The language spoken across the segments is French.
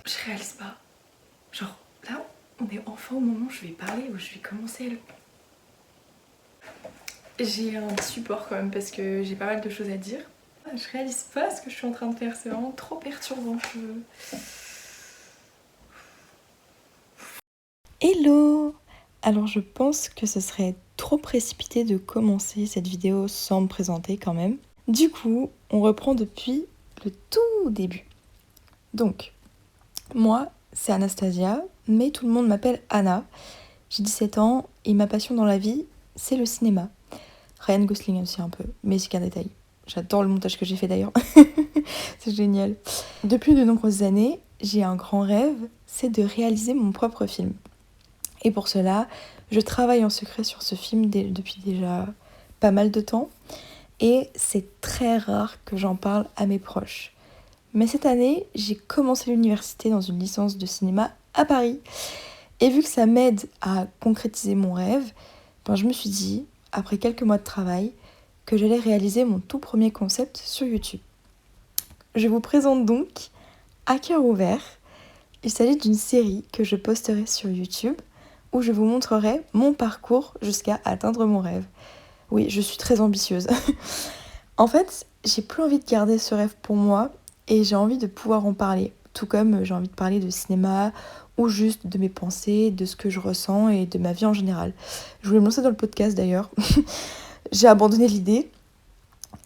Je réalise pas. Genre là, on est enfin au moment où je vais parler, où je vais commencer à le... J'ai un support quand même parce que j'ai pas mal de choses à dire. Je réalise pas ce que je suis en train de faire, c'est vraiment trop perturbant. Hello! Alors je pense que ce serait trop précipité de commencer cette vidéo sans me présenter quand même. Du coup, on reprend depuis le tout début. Donc, moi, c'est Anastasia, mais tout le monde m'appelle Anna. J'ai 17 ans et ma passion dans la vie, c'est le cinéma. Ryan Gosling aussi un peu, mais c'est qu'un détail. J'adore le montage que j'ai fait d'ailleurs. C'est génial. Depuis de nombreuses années, j'ai un grand rêve, c'est de réaliser mon propre film. Et pour cela, je travaille en secret sur ce film depuis déjà pas mal de temps. Et c'est très rare que j'en parle à mes proches. Mais cette année, j'ai commencé l'université dans une licence de cinéma à Paris. Et vu que ça m'aide à concrétiser mon rêve, je me suis dit, après quelques mois de travail, que j'allais réaliser mon tout premier concept sur YouTube. Je vous présente donc À cœur ouvert. Il s'agit d'une série que je posterai sur YouTube où je vous montrerai mon parcours jusqu'à atteindre mon rêve. Oui, je suis très ambitieuse. En fait, j'ai plus envie de garder ce rêve pour moi et j'ai envie de pouvoir en parler. Tout comme j'ai envie de parler de cinéma ou juste de mes pensées, de ce que je ressens et de ma vie en général. Je voulais me lancer dans le podcast d'ailleurs. J'ai abandonné l'idée.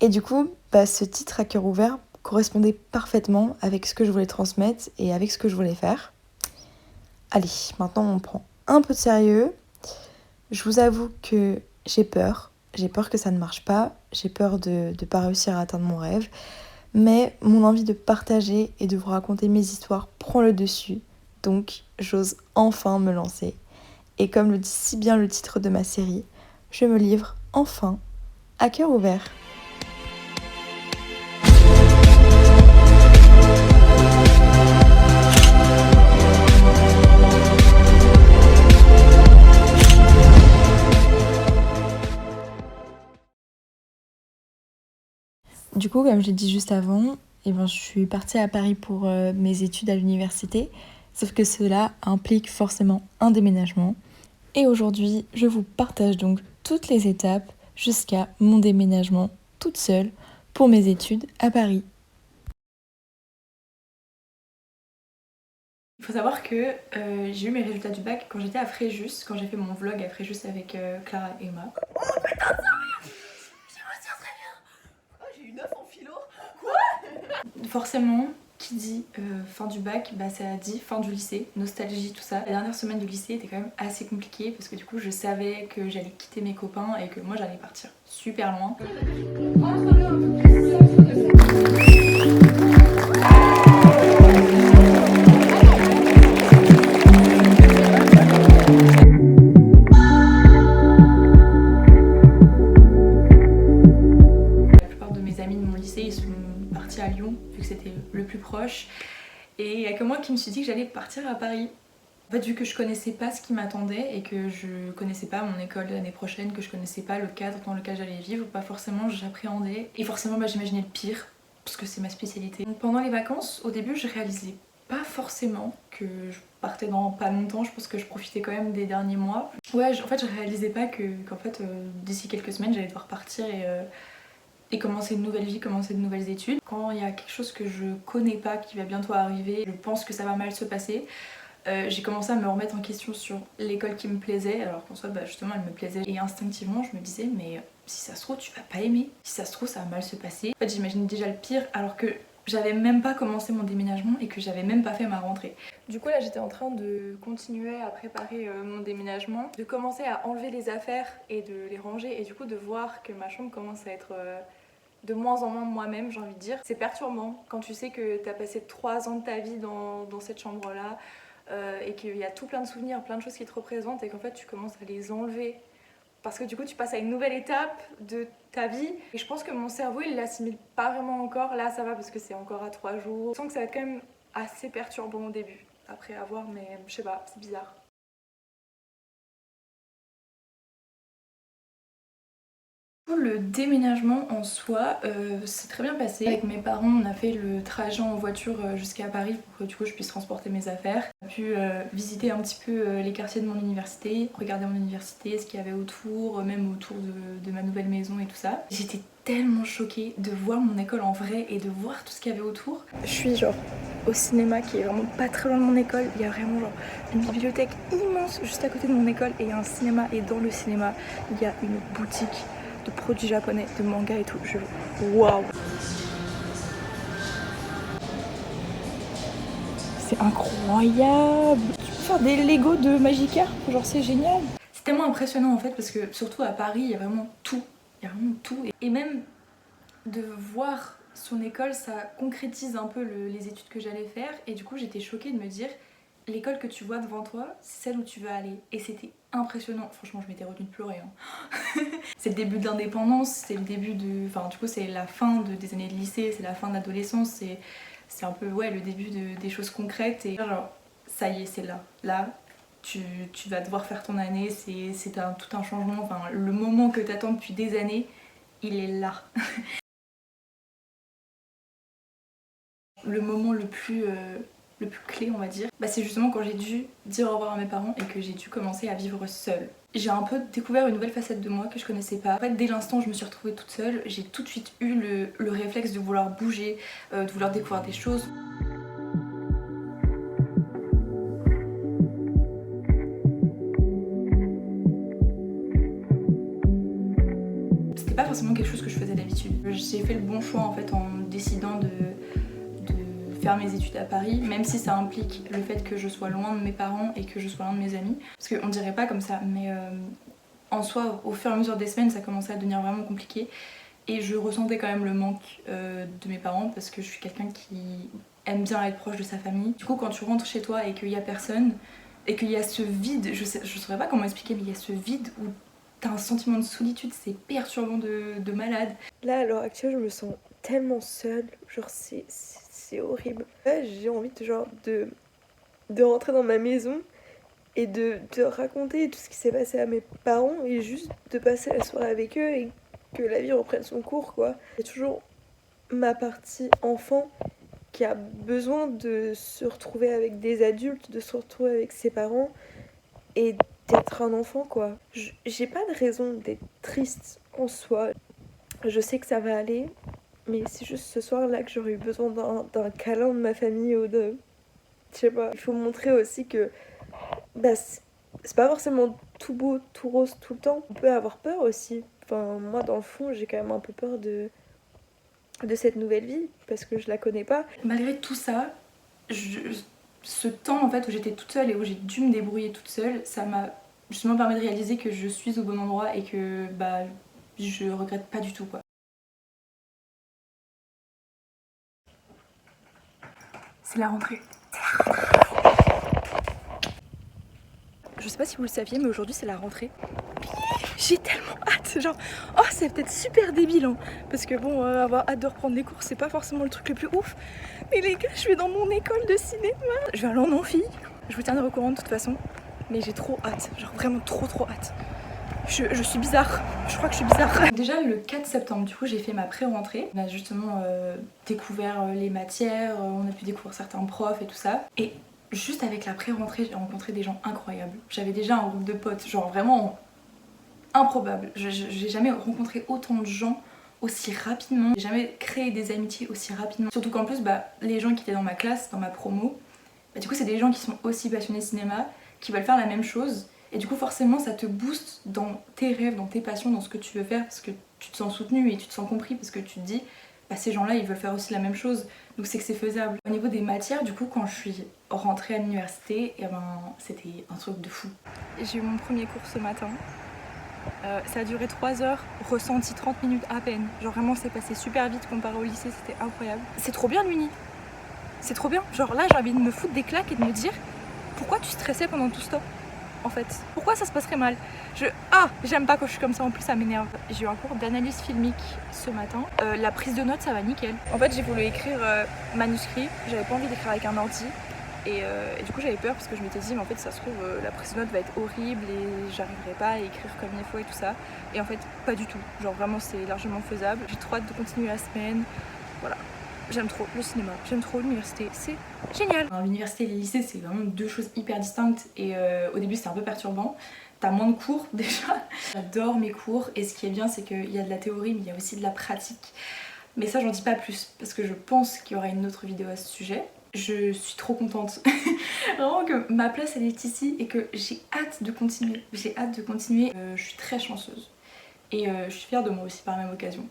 Et du coup, ce titre À cœur ouvert correspondait parfaitement avec ce que je voulais transmettre et avec ce que je voulais faire. Allez, maintenant on prend un peu de sérieux. Je vous avoue que j'ai peur. J'ai peur que ça ne marche pas. J'ai peur de ne pas réussir à atteindre mon rêve. Mais mon envie de partager et de vous raconter mes histoires prend le dessus. Donc, j'ose enfin me lancer. Et comme le dit si bien le titre de ma série, je me livre enfin à cœur ouvert. Du coup, comme je l'ai dit juste avant, je suis partie à Paris pour mes études à l'université, sauf que cela implique forcément un déménagement. Et aujourd'hui, je vous partage donc toutes les étapes jusqu'à mon déménagement toute seule pour mes études à Paris. Il faut savoir que j'ai eu mes résultats du bac quand j'étais à Fréjus, quand j'ai fait mon vlog à Fréjus avec Clara et Emma. Oh putain, ça va! Très bien! Oh, j'ai eu 9 en philo! Quoi? Forcément, qui dit fin du bac, ça dit fin du lycée, nostalgie, tout ça. La dernière semaine du lycée était quand même assez compliquée parce que du coup je savais que j'allais quitter mes copains et que moi j'allais partir super loin. La plupart de mes amis de mon lycée ils sont partis à Lyon vu que c'était le plus proche. Et il n'y a que moi qui me suis dit que j'allais partir à Paris. En fait, vu que je connaissais pas ce qui m'attendait et que je connaissais pas mon école de l'année prochaine, que je connaissais pas le cadre dans lequel j'allais vivre, forcément j'appréhendais. Et forcément j'imaginais le pire, parce que c'est ma spécialité. Donc, pendant les vacances, au début je réalisais pas forcément que je partais dans pas longtemps, je pense que je profitais quand même des derniers mois. Ouais, en fait je réalisais pas qu'en fait d'ici quelques semaines j'allais devoir partir et commencer une nouvelle vie, commencer de nouvelles études. Quand il y a quelque chose que je connais pas qui va bientôt arriver, je pense que ça va mal se passer. J'ai commencé à me remettre en question sur l'école qui me plaisait, alors qu'en soit justement elle me plaisait. Et instinctivement je me disais mais si ça se trouve tu vas pas aimer, si ça se trouve ça va mal se passer. En fait j'imaginais déjà le pire alors que j'avais même pas commencé mon déménagement et que j'avais même pas fait ma rentrée. Du coup là j'étais en train de continuer à préparer mon déménagement, de commencer à enlever les affaires et de les ranger et du coup de voir que ma chambre commence à être de moins en moins moi-même, j'ai envie de dire. C'est perturbant quand tu sais que t'as passé 3 ans de ta vie dans cette chambre-là et qu'il y a tout plein de souvenirs, plein de choses qui te représentent et qu'en fait tu commences à les enlever. Parce que du coup tu passes à une nouvelle étape de ta vie et je pense que mon cerveau il l'assimile pas vraiment encore. Là ça va parce que c'est encore à 3 jours. Je sens que ça va être quand même assez perturbant au début. Après à voir mais je sais pas, c'est bizarre. Le déménagement en soi s'est très bien passé. Avec mes parents, on a fait le trajet en voiture jusqu'à Paris pour que du coup je puisse transporter mes affaires. J'ai pu visiter un petit peu les quartiers de mon université, regarder mon université, ce qu'il y avait autour, même autour de ma nouvelle maison et tout ça. J'étais tellement choquée de voir mon école en vrai et de voir tout ce qu'il y avait autour. Je suis genre au cinéma qui est vraiment pas très loin de mon école. Il y a vraiment genre une bibliothèque immense juste à côté de mon école et il y a un cinéma, et dans le cinéma il y a une boutique de produits japonais, de manga et tout. Waouh! C'est incroyable! Tu peux faire des Lego de Magikarp, genre c'est génial! C'est tellement impressionnant en fait parce que surtout à Paris, il y a vraiment tout. Il y a vraiment tout. Et même de voir son école, ça concrétise un peu les études que j'allais faire. Et du coup, j'étais choquée de me dire, l'école que tu vois devant toi, c'est celle où tu vas aller. Et c'était impressionnant. Franchement, je m'étais retenue de pleurer. Hein. C'est le début de l'indépendance, c'est le début de... Enfin, du coup, c'est la fin des années de lycée, c'est la fin de l'adolescence, c'est un peu, ouais, le début des choses concrètes. Et genre, ça y est, c'est là. Là, tu vas devoir faire ton année, c'est tout un changement. Enfin, le moment que t'attends depuis des années, il est là. Le moment le plus clé, on va dire, bah c'est justement quand j'ai dû dire au revoir à mes parents et que j'ai dû commencer à vivre seule. J'ai un peu découvert une nouvelle facette de moi que je connaissais pas. En fait, dès l'instant où je me suis retrouvée toute seule, j'ai tout de suite eu le réflexe de vouloir bouger, de vouloir découvrir des choses. C'était pas forcément quelque chose que je faisais d'habitude. J'ai fait le bon choix en fait en décidant de faire mes études à Paris, même si ça implique le fait que je sois loin de mes parents et que je sois loin de mes amis. Parce qu'on dirait pas comme ça, mais en soi, au fur et à mesure des semaines, ça commençait à devenir vraiment compliqué. Et je ressentais quand même le manque de mes parents parce que je suis quelqu'un qui aime bien être proche de sa famille. Du coup, quand tu rentres chez toi et qu'il y a personne, et qu'il y a ce vide, je saurais pas comment expliquer, mais il y a ce vide où t'as un sentiment de solitude, c'est perturbant de malade. Là, à l'heure actuelle, je me sens tellement seule, genre c'est horrible. Là, j'ai envie de rentrer dans ma maison et de raconter tout ce qui s'est passé à mes parents et juste de passer la soirée avec eux et que la vie reprenne son cours, quoi. Il y a toujours ma partie enfant qui a besoin de se retrouver avec des adultes, de se retrouver avec ses parents et d'être un enfant, quoi. J'ai pas de raison d'être triste en soi. Je sais que ça va aller, mais c'est juste ce soir-là que j'aurais eu besoin d'un câlin de ma famille ou de... Je sais pas. Il faut montrer aussi que bah, c'est pas forcément tout beau, tout rose tout le temps. On peut avoir peur aussi. Enfin, moi, dans le fond, j'ai quand même un peu peur de cette nouvelle vie, parce que je la connais pas. Malgré tout ça, ce temps en fait où j'étais toute seule et où j'ai dû me débrouiller toute seule, ça m'a justement permis de réaliser que je suis au bon endroit et que bah je regrette pas du tout, quoi. C'est la rentrée. Je sais pas si vous le saviez, mais aujourd'hui c'est la rentrée. J'ai tellement hâte, genre, oh c'est peut-être super débile, hein, parce que bon, avoir hâte de reprendre les cours, c'est pas forcément le truc le plus ouf. Mais les gars, je vais dans mon école de cinéma, je vais aller en amphi. Je vous tiendrai au courant de toute façon, mais j'ai trop hâte, genre vraiment trop hâte. Je suis bizarre, je crois que je suis bizarre. Déjà le 4 septembre, du coup j'ai fait ma pré-rentrée. On a justement découvert les matières, on a pu découvrir certains profs et tout ça. Et juste avec la pré-rentrée, j'ai rencontré des gens incroyables. J'avais déjà un groupe de potes, genre vraiment improbable. J'ai jamais rencontré autant de gens aussi rapidement. J'ai jamais créé des amitiés aussi rapidement. Surtout qu'en plus, bah, les gens qui étaient dans ma classe, dans ma promo, bah, du coup c'est des gens qui sont aussi passionnés de cinéma, qui veulent faire la même chose. Et du coup forcément ça te booste dans tes rêves, dans tes passions, dans ce que tu veux faire, parce que tu te sens soutenu et tu te sens compris, parce que tu te dis bah ces gens là ils veulent faire aussi la même chose, donc c'est que c'est faisable. Au niveau des matières, du coup quand je suis rentrée à l'université, eh ben, c'était un truc de fou. J'ai eu mon premier cours ce matin, ça a duré 3 heures, ressenti 30 minutes à peine. Genre vraiment c'est passé super vite comparé au lycée, c'était incroyable. C'est trop bien l'uni, c'est trop bien. Genre là j'ai envie de me foutre des claques et de me dire pourquoi tu stressais pendant tout ce temps en fait. Pourquoi ça se passerait mal? J'aime pas quand je suis comme ça, en plus ça m'énerve. J'ai eu un cours d'analyse filmique ce matin. La prise de notes ça va nickel. En fait j'ai voulu écrire manuscrit, j'avais pas envie d'écrire avec un ordi. Et du coup j'avais peur parce que je m'étais dit mais en fait ça se trouve la prise de notes va être horrible et j'arriverai pas à écrire comme il faut et tout ça. Et en fait pas du tout, genre vraiment c'est largement faisable. J'ai trop hâte de continuer la semaine, voilà. J'aime trop le cinéma, j'aime trop l'université, c'est génial. L'université et les lycées c'est vraiment deux choses hyper distinctes et au début c'était un peu perturbant. T'as moins de cours déjà. J'adore mes cours et ce qui est bien c'est qu'il y a de la théorie mais il y a aussi de la pratique. Mais ça j'en dis pas plus parce que je pense qu'il y aura une autre vidéo à ce sujet. Je suis trop contente. Vraiment que ma place elle est ici et que j'ai hâte de continuer. J'ai hâte de continuer. Je suis très chanceuse. Et je suis fière de moi aussi par la même occasion.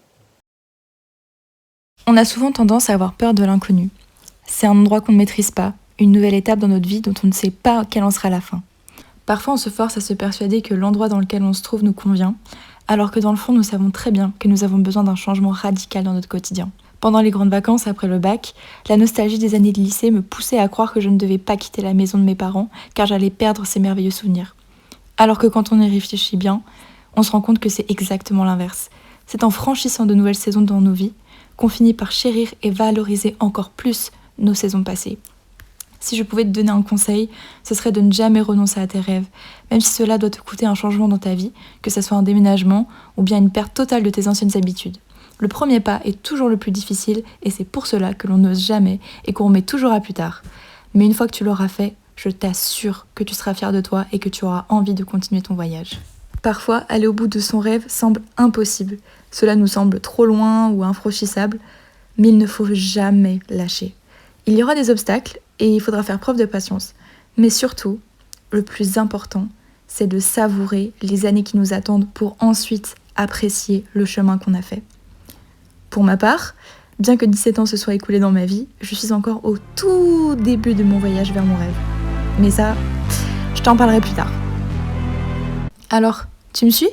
On a souvent tendance à avoir peur de l'inconnu. C'est un endroit qu'on ne maîtrise pas, une nouvelle étape dans notre vie dont on ne sait pas quelle en sera la fin. Parfois on se force à se persuader que l'endroit dans lequel on se trouve nous convient, alors que dans le fond nous savons très bien que nous avons besoin d'un changement radical dans notre quotidien. Pendant les grandes vacances après le bac, la nostalgie des années de lycée me poussait à croire que je ne devais pas quitter la maison de mes parents car j'allais perdre ces merveilleux souvenirs. Alors que quand on y réfléchit bien, on se rend compte que c'est exactement l'inverse. C'est en franchissant de nouvelles saisons dans nos vies qu'on finit par chérir et valoriser encore plus nos saisons passées. Si je pouvais te donner un conseil, ce serait de ne jamais renoncer à tes rêves, même si cela doit te coûter un changement dans ta vie, que ce soit un déménagement ou bien une perte totale de tes anciennes habitudes. Le premier pas est toujours le plus difficile et c'est pour cela que l'on n'ose jamais et qu'on remet toujours à plus tard. Mais une fois que tu l'auras fait, je t'assure que tu seras fier de toi et que tu auras envie de continuer ton voyage. Parfois, aller au bout de son rêve semble impossible. Cela nous semble trop loin ou infranchissable, mais il ne faut jamais lâcher. Il y aura des obstacles et il faudra faire preuve de patience. Mais surtout, le plus important, c'est de savourer les années qui nous attendent pour ensuite apprécier le chemin qu'on a fait. Pour ma part, bien que 17 ans se soient écoulés dans ma vie, je suis encore au tout début de mon voyage vers mon rêve. Mais ça, je t'en parlerai plus tard. Alors, tu me suis ?